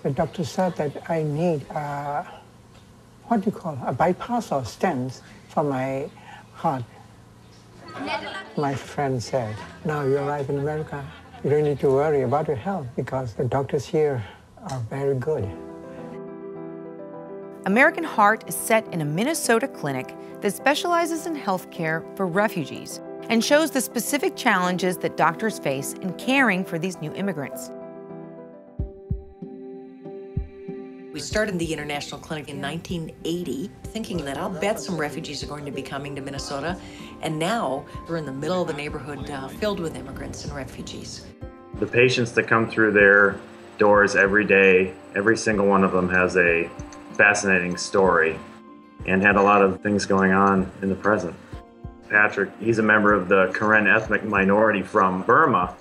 The doctor said that I need what do you call a bypass or stents for my heart. My friend said, now you arrive in America, you don't need to worry about your health because the doctors here are very good. American Heart is set in a Minnesota clinic that specializes in health care for refugees and shows the specific challenges that doctors face in caring for these new immigrants. We started the International Clinic in 1980, thinking that I'll bet some refugees are going to be coming to Minnesota, and now we're in the middle of the neighborhood filled with immigrants and refugees. The patients that come through their doors every day, every single one of them has a fascinating story and had a lot of things going on in the present. Patrick, he's a member of the Karen ethnic minority from Burma.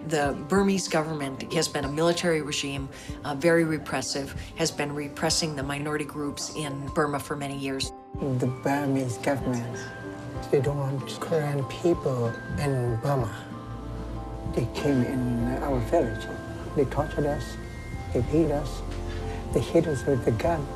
The Burmese government has been a military regime, very repressive, has been repressing the minority groups in Burma for many years. The Burmese government, they don't want Korean people in Burma. They came in our village. They tortured us, they beat us, they hit us with a gun.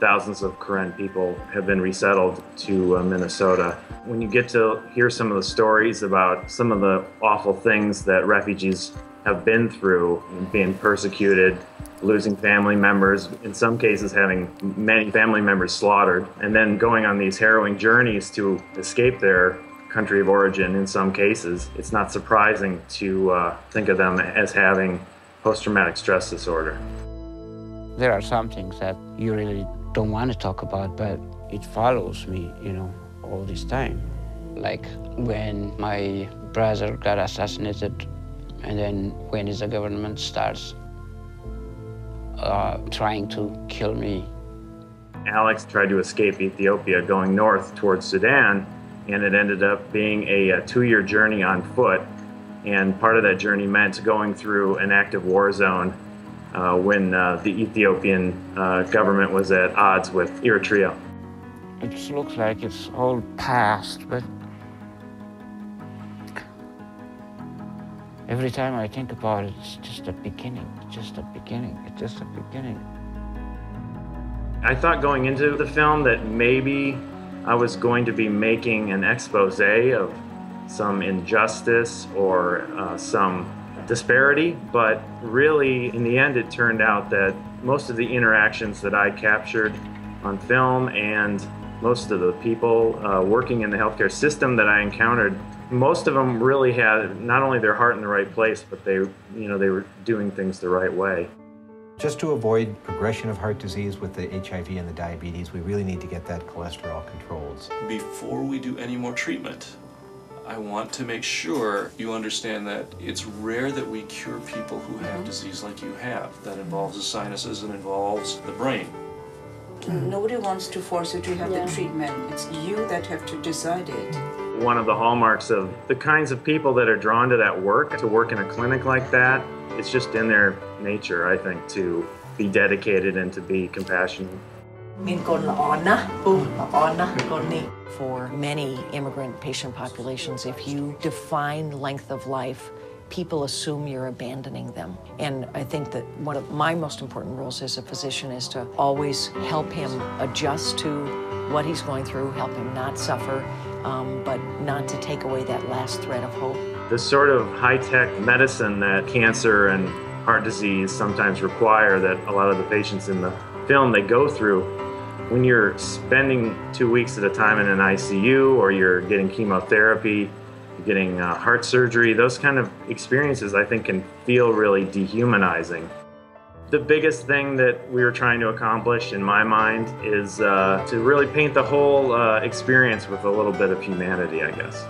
Thousands of Karen people have been resettled to Minnesota. When you get to hear some of the stories about some of the awful things that refugees have been through, being persecuted, losing family members, in some cases having many family members slaughtered, and then going on these harrowing journeys to escape their country of origin in some cases, it's not surprising to think of them as having post-traumatic stress disorder. There are some things that you really don't want to talk about, but it follows me, you know, all this time. Like when my brother got assassinated, and then when the government starts trying to kill me. Alex tried to escape Ethiopia going north towards Sudan, and it ended up being a 2-year journey on foot. And part of that journey meant going through an active war zone when the Ethiopian government was at odds with Eritrea. It looks like it's all past, but every time I think about it, it's just a beginning, it's just a beginning, it's just a beginning. I thought going into the film that maybe I was going to be making an expose of some injustice or some disparity, but really in the end it turned out that most of the interactions that I captured on film and most of the people working in the healthcare system that I encountered, most of them really had not only their heart in the right place, but they were doing things the right way. Just to avoid progression of heart disease with the HIV and the diabetes, we really need to get that cholesterol controlled. Before we do any more treatment, I want to make sure you understand that it's rare that we cure people who have disease like you have. That involves the sinuses and involves the brain. Nobody wants to force you to have the treatment. It's you that have to decide it. One of the hallmarks of the kinds of people that are drawn to that work, to work in a clinic like that, it's just in their nature, I think, to be dedicated and to be compassionate. For many immigrant patient populations, if you define length of life, people assume you're abandoning them. And I think that one of my most important roles as a physician is to always help him adjust to what he's going through, help him not suffer, but not to take away that last thread of hope. The sort of high-tech medicine that cancer and heart disease sometimes require, that a lot of the patients in the film they go through, when you're spending 2 weeks at a time in an ICU, or you're getting chemotherapy, you're getting heart surgery, those kind of experiences I think can feel really dehumanizing. The biggest thing that we were trying to accomplish in my mind is to really paint the whole experience with a little bit of humanity, I guess.